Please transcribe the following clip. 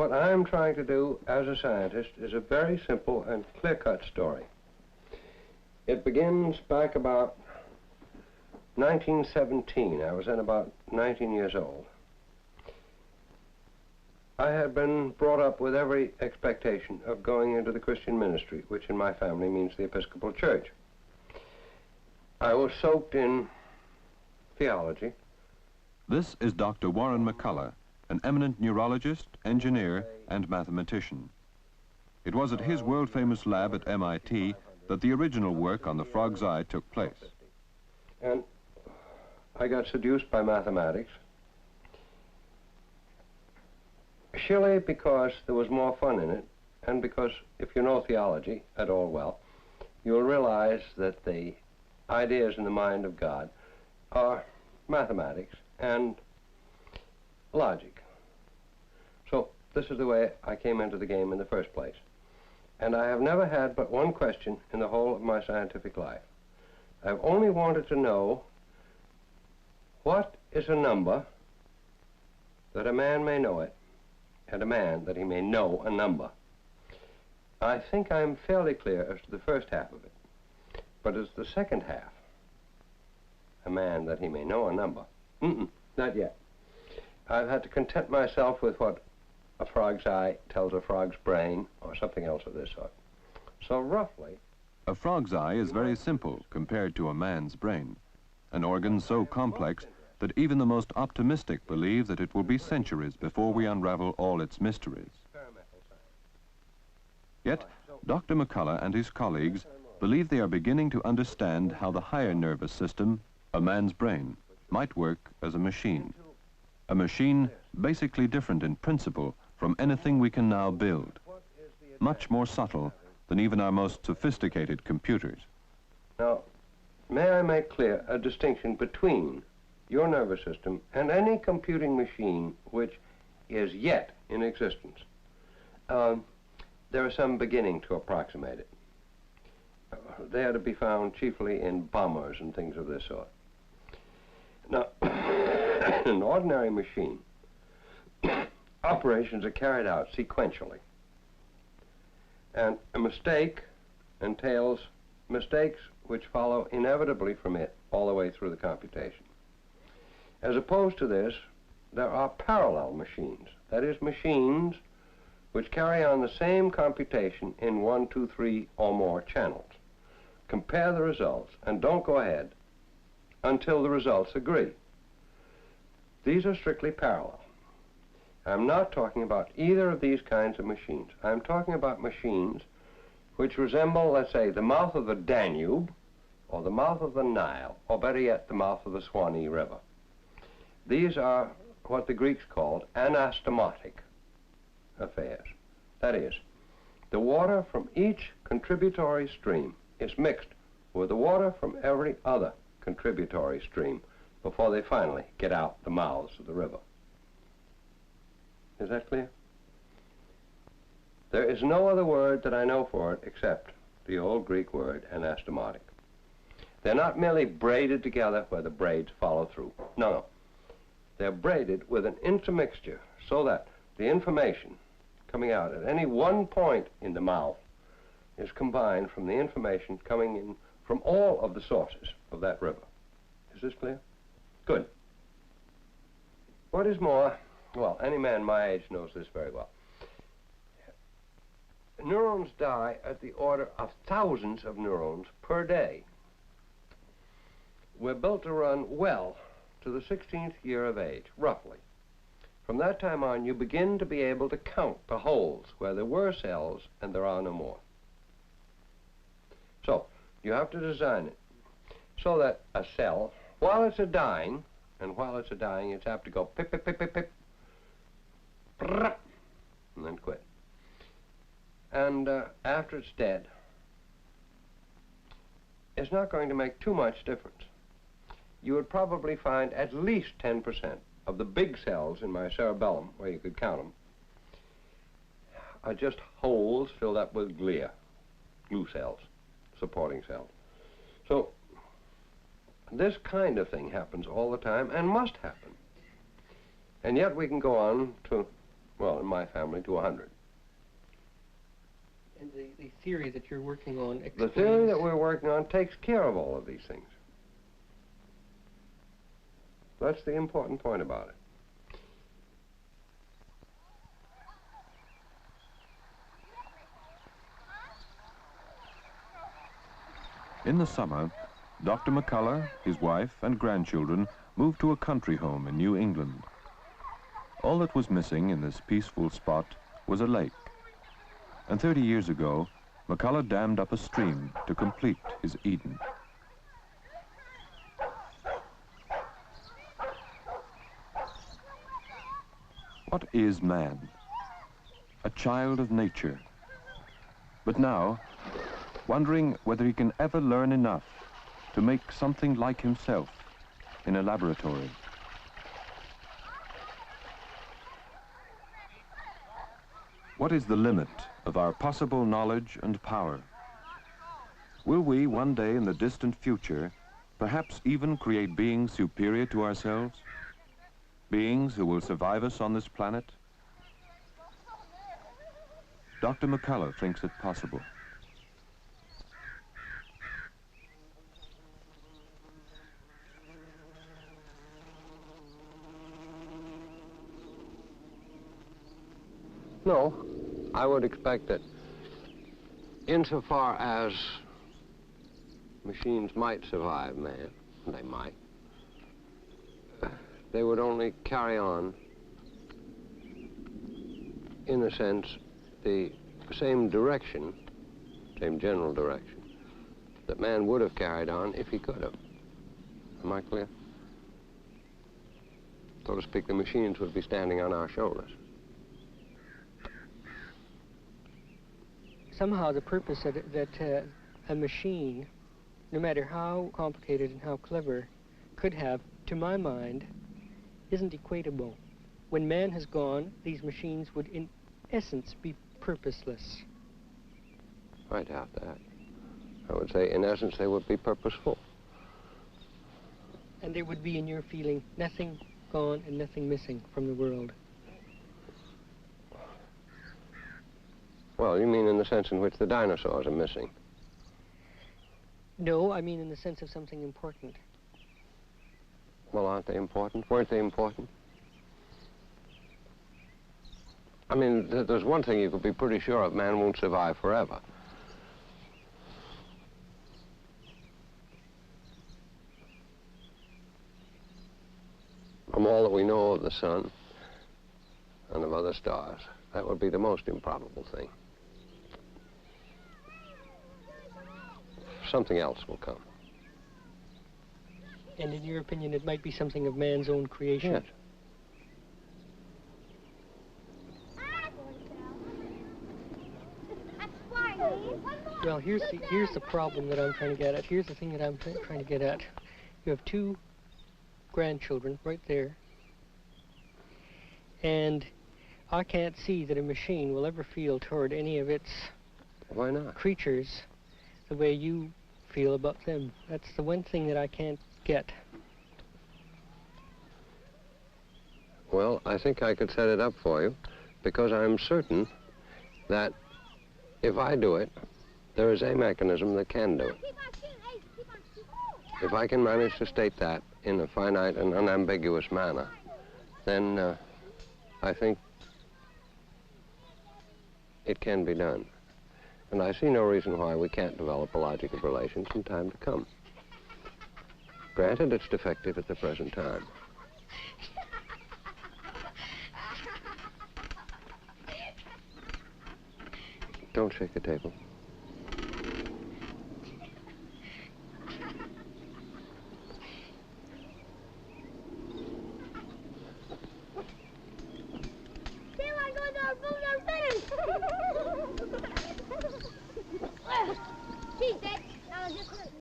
what I'm trying to do as a scientist is a very simple and clear-cut story. It begins back about 1917. I was then about 19 years old. I had been brought up with every expectation of going into the Christian ministry, which in my family means the Episcopal Church. I was soaked in theology. This is Dr. Warren McCullough, an eminent neurologist, engineer, and mathematician. It was at his world-famous lab at MIT that the original work on the frog's eye took place. And I got seduced by mathematics, surely because there was more fun in it, and because if you know theology at all well, you'll realize that the ideas in the mind of God are mathematics and logic. So this is the way I came into the game in the first place. And I have never had but one question in the whole of my scientific life. I've only wanted to know, what is a number that a man may know it, and a man that he may know a number? I think I'm fairly clear as to the first half of it. But as the second half, a man that he may know a number, not yet. I've had to content myself with what a frog's eye tells a frog's brain, or something else of this sort. So roughly... A frog's eye is very simple compared to a man's brain, an organ so complex that even the most optimistic believe that it will be centuries before we unravel all its mysteries. Yet, Dr. McCullough and his colleagues believe they are beginning to understand how the higher nervous system, a man's brain, might work as a machine basically different in principle from anything we can now build, much more subtle than even our most sophisticated computers. Now, may I make clear a distinction between your nervous system and any computing machine which is yet in existence? There is some beginning to approximate it. They are to be found chiefly in bombers and things of this sort. Now, an ordinary machine, operations are carried out sequentially. And a mistake entails mistakes which follow inevitably from it all the way through the computation. As opposed to this, there are parallel machines. That is, machines which carry on the same computation in 1, 2, 3 or more channels. Compare the results and don't go ahead until the results agree. These are strictly parallel. I'm not talking about either of these kinds of machines. I'm talking about machines which resemble, let's say, the mouth of the Danube, or the mouth of the Nile, or better yet, the mouth of the Swanee River. These are what the Greeks called anastomotic affairs. That is, the water from each contributory stream is mixed with the water from every other contributory stream before they finally get out the mouths of the river. Is that clear? There is no other word that I know for it except the old Greek word anastomotic. They're not merely braided together where the braids follow through. No. They're braided with an intermixture so that the information coming out at any one point in the mouth is combined from the information coming in from all of the sources of that river. Is this clear? Good. What is more, well, any man my age knows this very well. Neurons die at the order of thousands of neurons per day. We're built to run well to the 16th year of age, roughly. From that time on, you begin to be able to count the holes where there were cells and there are no more. So, you have to design it so that a cell, while it's a-dying, and while it's a-dying, it's apt to go pip, pip, pip, pip, pip, and then quit. And after it's dead, it's not going to make too much difference. You would probably find at least 10% of the big cells in my cerebellum, where you could count them, are just holes filled up with glia, glue cells, supporting cells. So this kind of thing happens all the time and must happen. And yet we can go on to Well, in my family, to 100. And the theory that you're working on The explains... theory that we're working on takes care of all of these things. That's the important point about it. In the summer, Dr. McCullough, his wife, and grandchildren moved to a country home in New England. All that was missing in this peaceful spot was a lake. And 30 years ago, McCullough dammed up a stream to complete his Eden. What is man? A child of nature. But now, wondering whether he can ever learn enough to make something like himself in a laboratory. What is the limit of our possible knowledge and power? Will we one day in the distant future perhaps even create beings superior to ourselves? Beings who will survive us on this planet? Dr. McCullough thinks it possible. No, I would expect that insofar as machines might survive man, they might, they would only carry on, in a sense, the same direction, same general direction, that man would have carried on if he could have. Am I clear? So to speak, the machines would be standing on our shoulders. Somehow the purpose that a machine, no matter how complicated and how clever, could have, to my mind, isn't equatable. When man has gone, these machines would, in essence, be purposeless. I doubt that. I would say, in essence, they would be purposeful. And there would be, in your feeling, nothing gone and nothing missing from the world. Well, you mean in the sense in which the dinosaurs are missing? No, I mean in the sense of something important. Well, aren't they important? Weren't they important? I mean, there's one thing you could be pretty sure of: man won't survive forever. From all that we know of the sun and of other stars, that would be the most improbable thing. Something else will come. And in your opinion, it might be something of man's own creation? Yes. Well, here's the problem that I'm trying to get at. Here's the thing that I'm trying to get at. You have two grandchildren right there. And I can't see that a machine will ever feel toward any of its Why not? creatures the way you feel about them. That's the one thing that I can't get. Well, I think I could set it up for you, because I'm certain that if I do it, there is a mechanism that can do it. If I can manage to state that in a finite and unambiguous manner, then I think it can be done. And I see no reason why we can't develop a logic of relations in time to come. Granted, it's defective at the present time. Don't shake the table.